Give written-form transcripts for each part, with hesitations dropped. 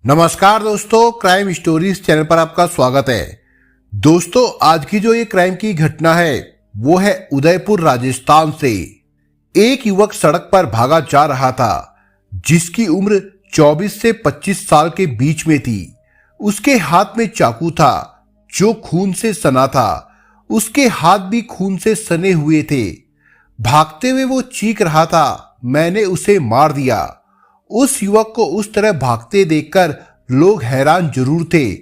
नमस्कार दोस्तों, crime stories channel पर आपका स्वागत है। दोस्तों, आज की जो ये क्राइम की घटना है वो है उदयपुर राजस्थान से। एक युवक सड़क पर भागा जा रहा था जिसकी उम्र 24 से 25 साल के बीच में थी। उसके हाथ में चाकू था जो खून से सना था। उसके हाथ भी खून से सने हुए थे। भागते हुए वो चीख रहा था, मैंने उसे मार दिया। उस युवक को उस तरह भागते देखकर लोग हैरान जरूर थे,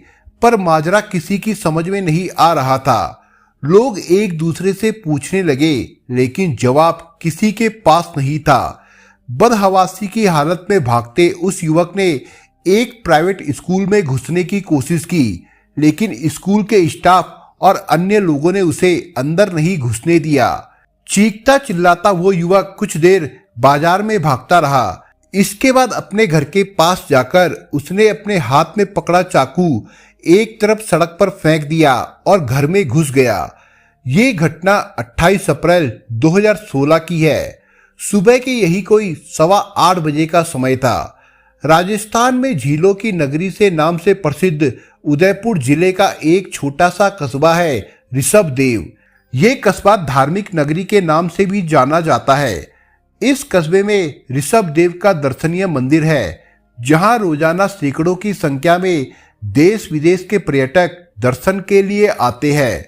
पर माजरा किसी की समझ में नहीं आ रहा था। लोग एक दूसरे से पूछने लगे, लेकिन जवाब किसी के पास नहीं था। बदहवासी की हालत में भागते उस युवक ने एक प्राइवेट स्कूल में घुसने की कोशिश की, लेकिन स्कूल के स्टाफ और अन्य लोगों ने उसे अंदर नहीं घुसने दिया। चीखता चिल्लाता वो युवक कुछ देर बाजार में भागता रहा। इसके बाद अपने घर के पास जाकर उसने अपने हाथ में पकड़ा चाकू एक तरफ सड़क पर फेंक दिया और घर में घुस गया। ये घटना 28 अप्रैल 2016 की है। सुबह के यही कोई 8:15 बजे का समय था। राजस्थान में झीलों की नगरी से नाम से प्रसिद्ध उदयपुर जिले का एक छोटा सा कस्बा है ऋषभदेव। ये कस्बा धार्मिक नगरी के नाम से भी जाना जाता है। इस कस्बे में ऋषभदेव का दर्शनीय मंदिर है, जहां रोजाना सैकड़ों की संख्या में देश विदेश के पर्यटक दर्शन के लिए आते हैं।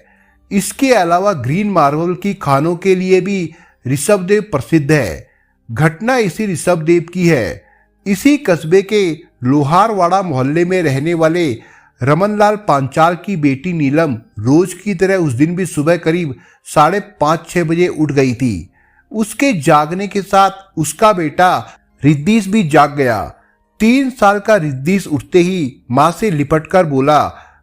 इसके अलावा ग्रीन मार्बल की खानों के लिए भी ऋषभदेव प्रसिद्ध है। घटना इसी ऋषभदेव की है। इसी कस्बे के लोहारवाड़ा मोहल्ले में रहने वाले रमनलाल पांचाल की बेटी नीलम रोज की तरह उस दिन भी सुबह करीब 5:30-6 बजे उठ गई थी। उसके जागने के साथ उसका बेटा रिद्धीश भी जाग गया। 3 साल का रिद्धीश उठते ही माँ से लिपटकर बोला,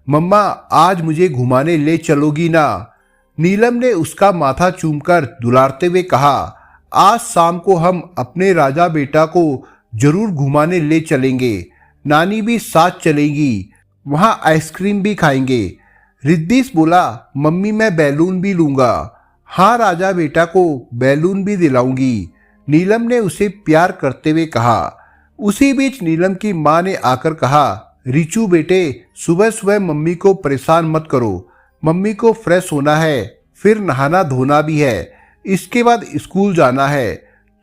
मम्मा आज मुझे घुमाने ले चलोगी ना? नीलम ने उसका माथा चूमकर दुलारते हुए कहा, आज शाम को हम अपने राजा बेटा को जरूर घुमाने ले चलेंगे। नानी भी साथ चलेगी, वहां आइसक्रीम भी खाएंगे। रिद्धीश बोला, मम्मी मैं बैलून भी लूंगा। हाँ राजा बेटा को बैलून भी दिलाऊंगी, नीलम ने उसे प्यार करते हुए कहा। उसी बीच नीलम की माँ ने आकर कहा, रिचू बेटे सुबह सुबह मम्मी को परेशान मत करो। मम्मी को फ्रेश होना है, फिर नहाना धोना भी है, इसके बाद स्कूल जाना है।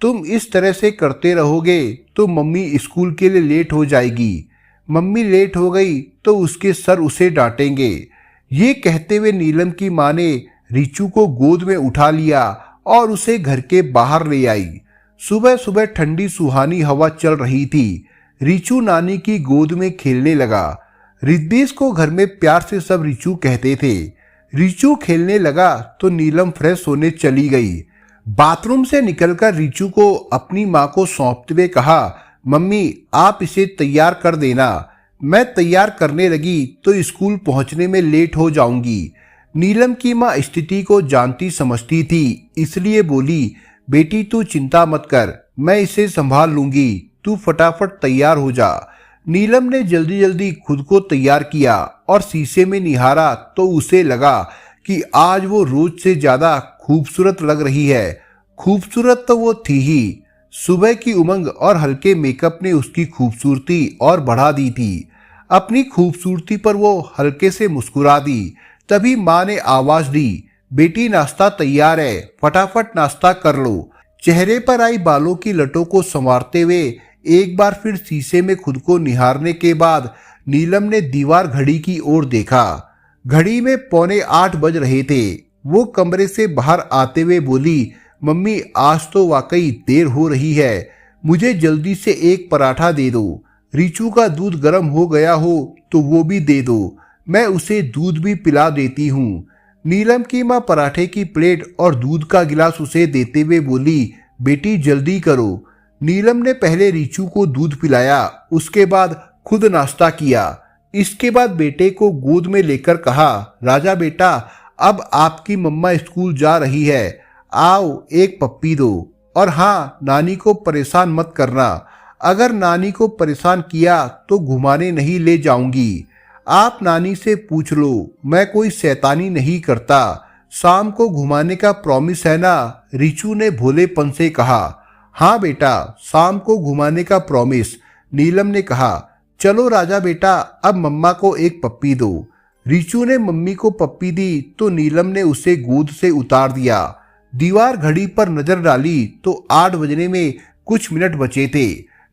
तुम इस तरह से करते रहोगे तो मम्मी स्कूल के लिए लेट हो जाएगी। मम्मी लेट हो गई तो उसके सर उसे डांटेंगे। ये कहते हुए नीलम की माँ ने रिचू को गोद में उठा लिया और उसे घर के बाहर ले आई। सुबह सुबह ठंडी सुहानी हवा चल रही थी। रिचू नानी की गोद में खेलने लगा। रिद्धीश को घर में प्यार से सब रिचू कहते थे। रिचू खेलने लगा तो नीलम फ्रेश होने चली गई। बाथरूम से निकलकर रिचू को अपनी माँ को सौंपते हुए कहा, मम्मी आप इसे तैयार कर देना। मैं तैयार करने लगी तो स्कूल पहुंचने में लेट हो जाऊंगी। नीलम की माँ स्थिति को जानती समझती थी, इसलिए बोली, बेटी तू चिंता मत कर, मैं इसे संभाल लूंगी, तू फटाफट तैयार हो जा। नीलम ने जल्दी जल्दी खुद को तैयार किया और शीशे में निहारा तो उसे लगा कि आज वो रोज से ज्यादा खूबसूरत लग रही है। खूबसूरत तो वो थी ही, सुबह की उमंग और हल्के मेकअप ने उसकी खूबसूरती और बढ़ा दी थी। अपनी खूबसूरती पर वो हल्के से मुस्कुरा दी। तभी माँ ने आवाज दी, बेटी नाश्ता तैयार है, फटाफट नाश्ता कर लो। चेहरे पर आई बालों की लटों को संवारते हुए एक बार फिर शीशे में खुद को निहारने के बाद नीलम ने दीवार घड़ी की ओर देखा। घड़ी में 7:45 बज रहे थे। वो कमरे से बाहर आते हुए बोली, मम्मी आज तो वाकई देर हो रही है, मुझे जल्दी से एक पराठा दे दो। रिचू का दूध गर्म हो गया हो तो वो भी दे दो, मैं उसे दूध भी पिला देती हूँ। नीलम की माँ पराठे की प्लेट और दूध का गिलास उसे देते हुए बोली, बेटी जल्दी करो। नीलम ने पहले रिचू को दूध पिलाया, उसके बाद खुद नाश्ता किया। इसके बाद बेटे को गोद में लेकर कहा, राजा बेटा अब आपकी मम्मा स्कूल जा रही है, आओ एक पप्पी दो। और हाँ, नानी को परेशान मत करना, अगर नानी को परेशान किया तो घुमाने नहीं ले जाऊंगी। आप नानी से पूछ लो, मैं कोई शैतानी नहीं करता। शाम को घुमाने का प्रॉमिस है ना? रिचू ने भोलेपन से कहा। हाँ बेटा, शाम को घुमाने का प्रॉमिस, नीलम ने कहा। चलो राजा बेटा, अब मम्मा को एक पप्पी दो। रिचू ने मम्मी को पप्पी दी तो नीलम ने उसे गोद से उतार दिया। दीवार घड़ी पर नजर डाली तो 8 बजने में कुछ मिनट बचे थे।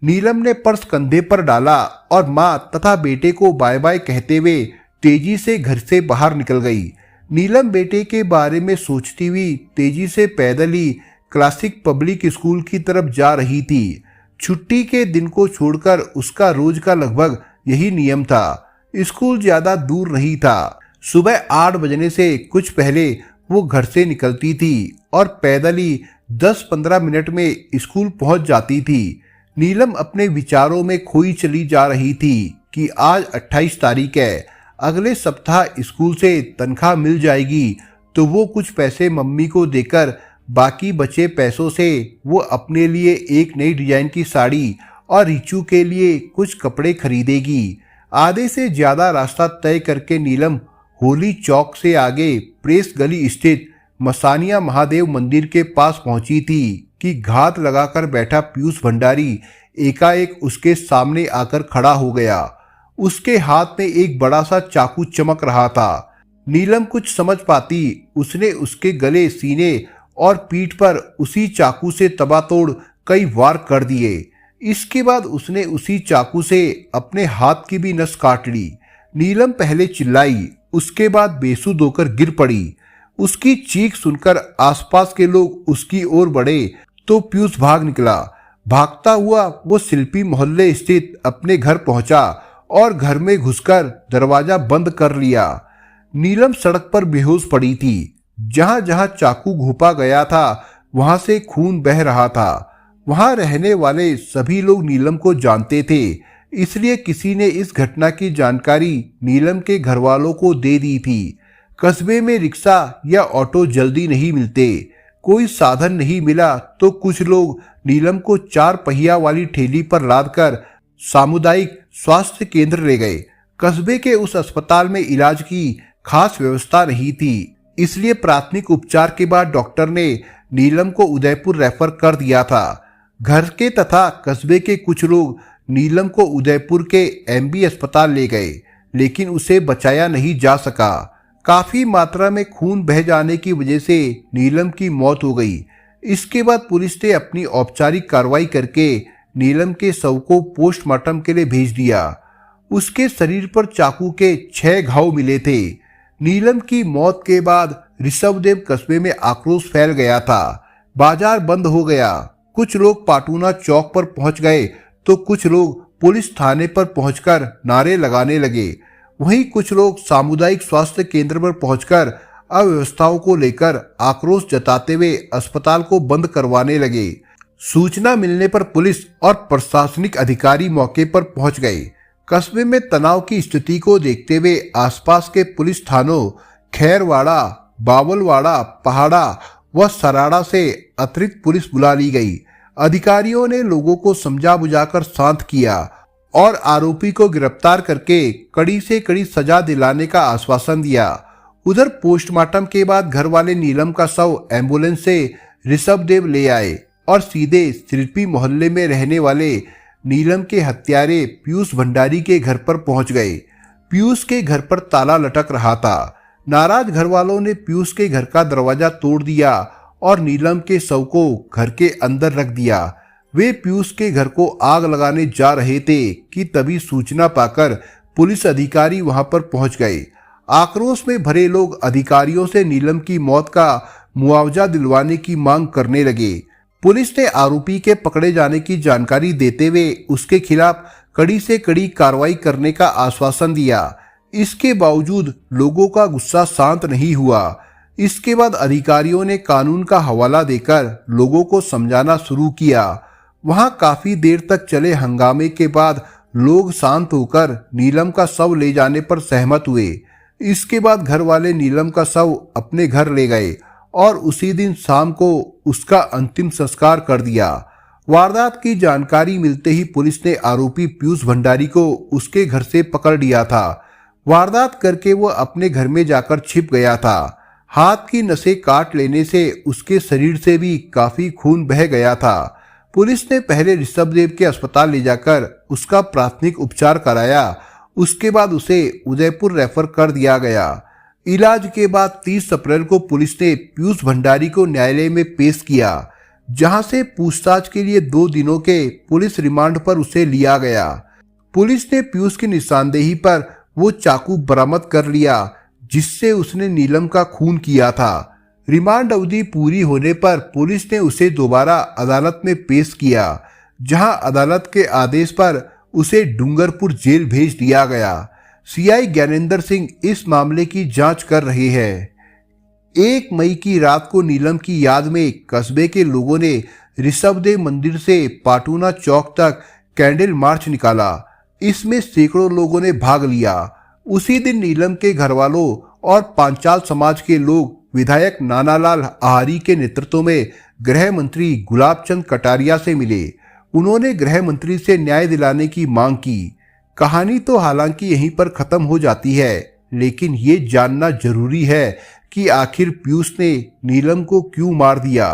नीलम ने पर्स कंधे पर डाला और माँ तथा बेटे को बाय बाय कहते हुए तेजी से घर से बाहर निकल गई। नीलम बेटे के बारे में सोचती हुई तेजी से पैदल ही क्लासिक पब्लिक स्कूल की तरफ जा रही थी। छुट्टी के दिन को छोड़कर उसका रोज का लगभग यही नियम था। स्कूल ज्यादा दूर नहीं था। सुबह 8 बजने से कुछ पहले वो घर से निकलती थी और पैदल ही 10-15 मिनट में स्कूल पहुंच जाती थी। नीलम अपने विचारों में खोई चली जा रही थी कि आज 28 तारीख है, अगले सप्ताह स्कूल से तनख्वाह मिल जाएगी तो वो कुछ पैसे मम्मी को देकर बाकी बचे पैसों से वो अपने लिए एक नई डिजाइन की साड़ी और रिचू के लिए कुछ कपड़े खरीदेगी। आधे से ज्यादा रास्ता तय करके नीलम होली चौक से आगे प्रेस गली स्थित मसानिया महादेव मंदिर के पास पहुंची थी कि घात लगाकर बैठा पीयूष भंडारी एकाएक उसके सामने आकर खड़ा हो गया। उसके हाथ में एक बड़ा सा चाकू चमक रहा था। नीलम कुछ समझ पाती उसने उसके गले, सीने और पीठ पर उसी चाकू से तबातोड़ कई वार कर दिए। इसके बाद उसने उसी चाकू से अपने हाथ की भी नस काट ली। नीलम पहले चिल्लाई, उसके बाद बेसुध होकर गिर पड़ी। उसकी चीख सुनकर आसपास के लोग उसकी ओर बढ़े तो पीयूष भाग निकला। भागता हुआ वो शिल्पी मोहल्ले स्थित अपने घर पहुंचा और घर में घुसकर दरवाजा बंद कर लिया। नीलम सड़क पर बेहोश पड़ी थी। जहां जहां चाकू घोंपा गया था वहां से खून बह रहा था। वहां रहने वाले सभी लोग नीलम को जानते थे, इसलिए किसी ने इस घटना की जानकारी नीलम के घर वालों को दे दी थी। कस्बे में रिक्शा या ऑटो जल्दी नहीं मिलते। कोई साधन नहीं मिला तो कुछ लोग नीलम को 4 पहिया वाली ठेली पर लादकर सामुदायिक स्वास्थ्य केंद्र ले गए। कस्बे के उस अस्पताल में इलाज की खास व्यवस्था नहीं थी, इसलिए प्राथमिक उपचार के बाद डॉक्टर ने नीलम को उदयपुर रेफर कर दिया था। घर के तथा कस्बे के कुछ लोग नीलम को उदयपुर के एमबी अस्पताल ले गए, लेकिन उसे बचाया नहीं जा सका। काफी मात्रा में खून बह जाने की वजह से नीलम की मौत हो गई। इसके बाद पुलिस ने अपनी औपचारिक कार्रवाई करके नीलम के शव को पोस्टमार्टम के लिए भेज दिया। उसके शरीर पर चाकू के 6 घाव मिले थे। नीलम की मौत के बाद ऋषभदेव कस्बे में आक्रोश फैल गया था। बाजार बंद हो गया। कुछ लोग पाटूना चौक पर पहुंच गए तो कुछ लोग पुलिस थाने पर पहुंचकर नारे लगाने लगे। वहीं कुछ लोग सामुदायिक स्वास्थ्य केंद्र पर पहुंचकर अव्यवस्थाओं को लेकर आक्रोश जताते हुए अस्पताल को बंद करवाने लगे। सूचना मिलने पर पुलिस और प्रशासनिक अधिकारी मौके पर पहुंच गए। कस्बे में तनाव की स्थिति को देखते हुए आसपास के पुलिस थानों खैरवाड़ा, बावलवाड़ा, पहाड़ा व सराड़ा से अतिरिक्त पुलिस बुला ली गई। अधिकारियों ने लोगों को समझा बुझाकर शांत किया और आरोपी को गिरफ्तार करके कड़ी से कड़ी सजा दिलाने का आश्वासन दिया। उधर पोस्टमार्टम के बाद घर वाले नीलम का शव एम्बुलेंस से ऋषभदेव ले आए और सीधे शिल्पी मोहल्ले में रहने वाले नीलम के हत्यारे पीयूष भंडारी के घर पर पहुंच गए। पीयूष के घर पर ताला लटक रहा था। नाराज घर वालों ने पीयूष के घर का दरवाजा तोड़ दिया और नीलम के शव को घर के अंदर रख दिया। वे पीयूष के घर को आग लगाने जा रहे थे कि तभी सूचना पाकर पुलिस अधिकारी वहां पर पहुंच गए। आक्रोश में भरे लोग अधिकारियों से नीलम की मौत का मुआवजा दिलवाने की मांग करने लगे। पुलिस ने आरोपी के पकड़े जाने की जानकारी देते हुए उसके खिलाफ कड़ी से कड़ी कार्रवाई करने का आश्वासन दिया। इसके बावजूद लोगों का गुस्सा शांत नहीं हुआ। इसके बाद अधिकारियों ने कानून का हवाला देकर लोगों को समझाना शुरू किया। वहां काफी देर तक चले हंगामे के बाद लोग शांत होकर नीलम का शव ले जाने पर सहमत हुए। इसके बाद घर वाले नीलम का शव अपने घर ले गए और उसी दिन शाम को उसका अंतिम संस्कार कर दिया। वारदात की जानकारी मिलते ही पुलिस ने आरोपी पीयूष भंडारी को उसके घर से पकड़ लिया था। वारदात करके वो अपने घर में जाकर छिप गया था। हाथ की नसें काट लेने से उसके शरीर से भी काफी खून बह गया था। पुलिस ने पहले ऋषभदेव के अस्पताल ले जाकर उसका प्राथमिक उपचार कराया। उसके बाद उसे उदयपुर रेफर कर दिया गया। इलाज के बाद 30 अप्रैल को पुलिस ने पीयूष भंडारी को न्यायालय में पेश किया, जहां से पूछताछ के लिए 2 दिनों के पुलिस रिमांड पर उसे लिया गया। पुलिस ने पीयूष की निशानदेही पर वो चाकू बरामद कर लिया जिससे उसने नीलम का खून किया था। रिमांड अवधि पूरी होने पर पुलिस ने उसे दोबारा अदालत में पेश किया, जहां अदालत के आदेश पर उसे डूंगरपुर जेल भेज दिया गया। सीआई ज्ञानेंद्र सिंह इस मामले की जांच कर रहे हैं। 1 मई की रात को नीलम की याद में कस्बे के लोगों ने ऋषभदेव मंदिर से पाटूना चौक तक कैंडल मार्च निकाला। इसमें सैकड़ों लोगों ने भाग लिया। उसी दिन नीलम के घर वालों और पांचाल समाज के लोग विधायक नानालाल आहारी के नेतृत्व में गृह मंत्री गुलाब चंद कटारिया से मिले। उन्होंने गृह मंत्री से न्याय दिलाने की मांग की। कहानी तो हालांकि यहीं पर खत्म हो जाती है, लेकिन ये जानना जरूरी है कि आखिर पीयूष ने नीलम को क्यों मार दिया।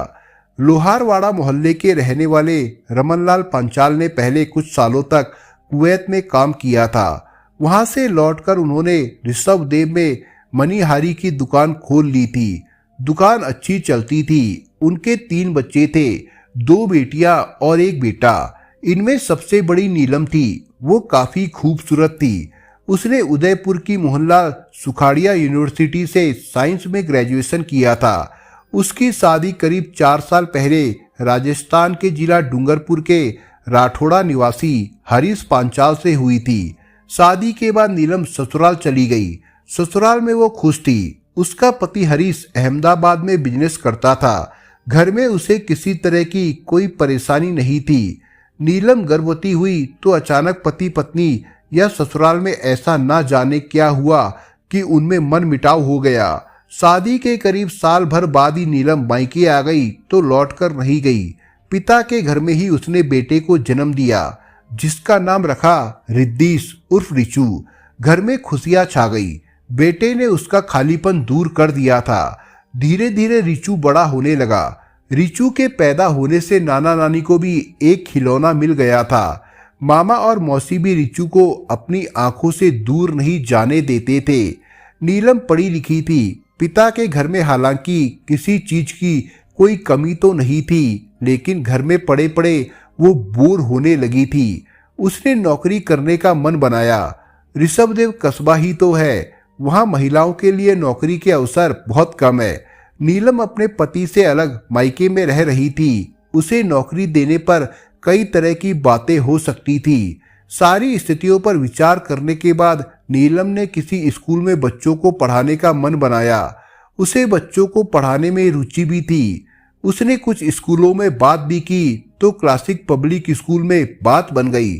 लोहारवाड़ा मोहल्ले के रहने वाले रमनलाल पांचाल ने पहले कुछ सालों तक कुवैत में काम किया था। वहां से लौटकर उन्होंने ऋषभदेव में मनीहारी की दुकान खोल ली थी। दुकान अच्छी चलती थी। उनके 3 बच्चे थे, 2 बेटियां और 1 बेटा। इनमें सबसे बड़ी नीलम थी। वो काफी खूबसूरत थी। उसने उदयपुर की मोहल्ला सुखाड़िया यूनिवर्सिटी से साइंस में ग्रेजुएशन किया था। उसकी शादी करीब 4 साल पहले राजस्थान के जिला डूंगरपुर के राठौड़ा निवासी हरीश पांचाल से हुई थी। शादी के बाद नीलम ससुराल चली गई। ससुराल में वो खुश थी। उसका पति हरीश अहमदाबाद में बिजनेस करता था। घर में उसे किसी तरह की कोई परेशानी नहीं थी। नीलम गर्भवती हुई तो अचानक पति पत्नी या ससुराल में ऐसा ना जाने क्या हुआ कि उनमें मन मिटाव हो गया। शादी के करीब साल भर बाद ही नीलम मायके आ गई तो लौटकर नहीं गई। पिता के घर में ही उसने बेटे को जन्म दिया, जिसका नाम रखा रिद्धीश उर्फ रिचू। घर में खुशियां छा गई। बेटे ने उसका खालीपन दूर कर दिया था। धीरे धीरे रिचू बड़ा होने लगा। रिचू के पैदा होने से नाना नानी को भी एक खिलौना मिल गया था। मामा और मौसी भी रिचू को अपनी आंखों से दूर नहीं जाने देते थे। नीलम पढ़ी लिखी थी। पिता के घर में हालांकि किसी चीज की कोई कमी तो नहीं थी, लेकिन घर में पड़े पड़े वो बोर होने लगी थी। उसने नौकरी करने का मन बनाया। ऋषभदेव कस्बा ही तो है, वहां महिलाओं के लिए नौकरी के अवसर बहुत कम है। नीलम अपने पति से अलग मायके में रह रही थी। उसे नौकरी देने पर कई तरह की बातें हो सकती थी। सारी स्थितियों पर विचार करने के बाद नीलम ने किसी स्कूल में बच्चों को पढ़ाने का मन बनाया। उसे बच्चों को पढ़ाने में रुचि भी थी। उसने कुछ स्कूलों में बात भी की तो क्लासिक पब्लिक स्कूल में बात बन गई।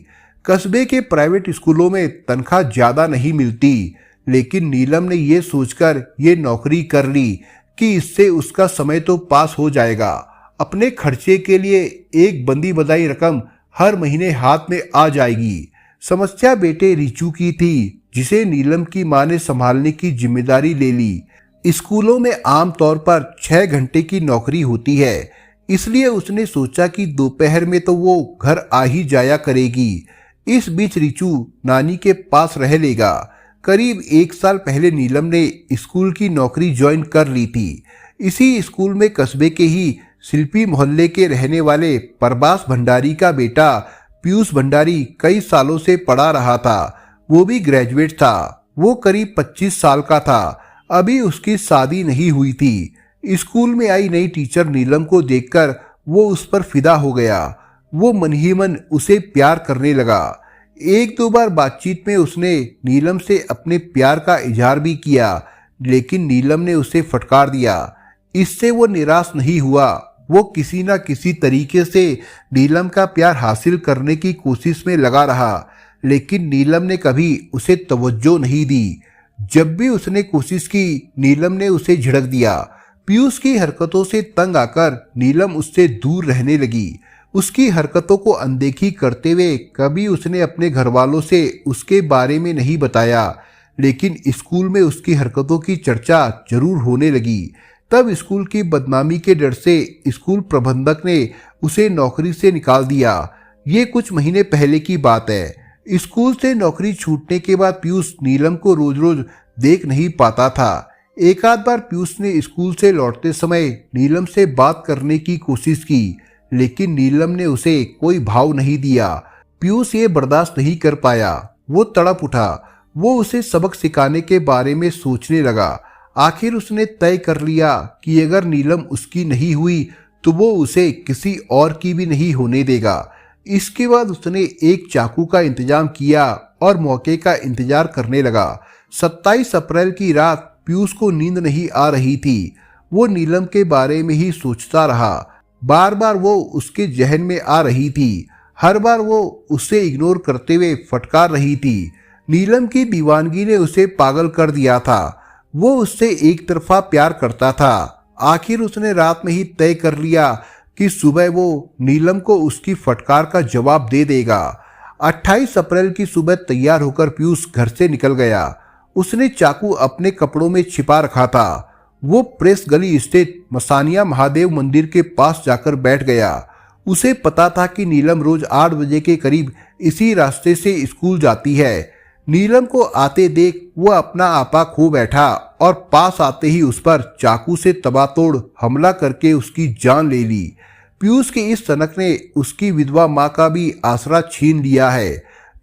कस्बे के प्राइवेट स्कूलों में तनख्वाह ज्यादा नहीं मिलती, लेकिन नीलम ने ये सोचकर ये नौकरी कर ली कि इससे उसका समय तो पास हो जाएगा। अपने खर्चे के लिए एक बंदी बधाई रकम हर महीने हाथ में आ जाएगी। समस्या बेटे रिचू की थी, जिसे नीलम की मां ने संभालने की जिम्मेदारी ले ली। स्कूलों में आमतौर पर 6 घंटे की नौकरी होती है, इसलिए उसने सोचा कि दोपहर में तो वो घर आ ही जाया करेगी। इस बीच रिचू नानी के पास रह लेगा। करीब 1 साल पहले नीलम ने स्कूल की नौकरी ज्वाइन कर ली थी। इसी स्कूल में कस्बे के ही शिल्पी मोहल्ले के रहने वाले प्रभास भंडारी का बेटा पीयूष भंडारी कई सालों से पढ़ा रहा था। वो भी ग्रेजुएट था। वो करीब 25 साल का था। अभी उसकी शादी नहीं हुई थी। स्कूल में आई नई टीचर नीलम को देखकर वो उस पर फिदा हो गया। वो मन ही मन उसे प्यार करने लगा। 1-2 बार बातचीत में उसने नीलम से अपने प्यार का इजहार भी किया, लेकिन नीलम ने उसे फटकार दिया। इससे वो निराश नहीं हुआ। वो किसी न किसी तरीके से नीलम का प्यार हासिल करने की कोशिश में लगा रहा, लेकिन नीलम ने कभी उसे तवज्जो नहीं दी। जब भी उसने कोशिश की, नीलम ने उसे झिड़क दिया। पीयूष की हरकतों से तंग आकर नीलम उससे दूर रहने लगी। उसकी हरकतों को अनदेखी करते हुए कभी उसने अपने घर वालों से उसके बारे में नहीं बताया, लेकिन स्कूल में उसकी हरकतों की चर्चा जरूर होने लगी। तब स्कूल की बदनामी के डर से स्कूल प्रबंधक ने उसे नौकरी से निकाल दिया। ये कुछ महीने पहले की बात है। स्कूल से नौकरी छूटने के बाद पीयूष नीलम को रोज रोज देख नहीं पाता था। एक आध बार पीयूष ने स्कूल से लौटते समय नीलम से बात करने की कोशिश की, लेकिन नीलम ने उसे कोई भाव नहीं दिया। पीयूष ये बर्दाश्त नहीं कर पाया। वो तड़प उठा। वो उसे सबक सिखाने के बारे में सोचने लगा। आखिर उसने तय कर लिया कि अगर नीलम उसकी नहीं हुई तो वो उसे किसी और की भी नहीं होने देगा। इसके बाद उसने एक चाकू का इंतजाम किया और मौके का इंतजार करने लगा। 27 अप्रैल की रात पीयूष को नींद नहीं आ रही थी। वो नीलम के बारे में ही सोचता रहा। बार बार वो उसके जहन में आ रही थी। हर बार वो उसे इग्नोर करते हुए फटकार रही थी। नीलम की दीवानगी ने उसे पागल कर दिया था। वो उससे एक तरफा प्यार करता था। आखिर उसने रात में ही तय कर लिया कि सुबह वो नीलम को उसकी फटकार का जवाब दे देगा। 28 अप्रैल की सुबह तैयार होकर पीयूष घर से निकल गया। उसने चाकू अपने कपड़ों में छिपा रखा था। वो प्रेस गली स्थित मसानिया महादेव मंदिर के पास जाकर बैठ गया। उसे पता था कि नीलम रोज 8 बजे के करीब इसी रास्ते से स्कूल जाती है। नीलम को आते देख वो अपना आपा खो बैठा और पास आते ही उस पर चाकू से तबातोड़ हमला करके उसकी जान ले ली। पीयूष की इस सनक ने उसकी विधवा माँ का भी आसरा छीन लिया है।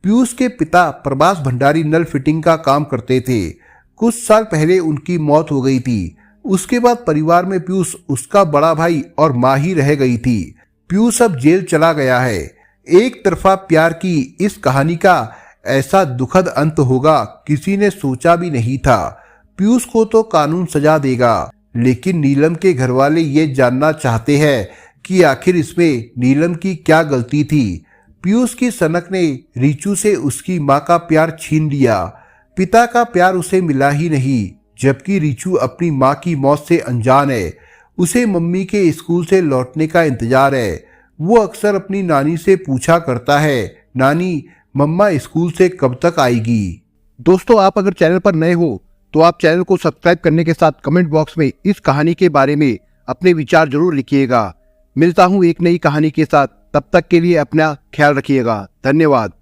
पीयूष के पिता प्रभास भंडारी नल फिटिंग का काम करते थे। कुछ साल पहले उनकी मौत हो गई थी। उसके बाद परिवार में पीयूष, उसका बड़ा भाई और माँ ही रह गई थी। पीयूष अब जेल चला गया है। एक तरफा प्यार की इस कहानी का ऐसा दुखद अंत होगा किसी ने सोचा भी नहीं था। पीयूष को तो कानून सजा देगा, लेकिन नीलम के घरवाले ये जानना चाहते हैं कि आखिर इसमें नीलम की क्या गलती थी। पीयूष की सनक ने रीचू से उसकी माँ का प्यार छीन लिया। पिता का प्यार उसे मिला ही नहीं, जबकि रीचू अपनी माँ की मौत से अनजान है। उसे मम्मी के स्कूल से लौटने का इंतजार है। वो अक्सर अपनी नानी से पूछा करता है, नानी मम्मा स्कूल से कब तक आएगी। दोस्तों, आप अगर चैनल पर नए हो तो आप चैनल को सब्सक्राइब करने के साथ कमेंट बॉक्स में इस कहानी के बारे में अपने विचार जरूर लिखिएगा। मिलता हूं एक नई कहानी के साथ। तब तक के लिए अपना ख्याल रखिएगा। धन्यवाद।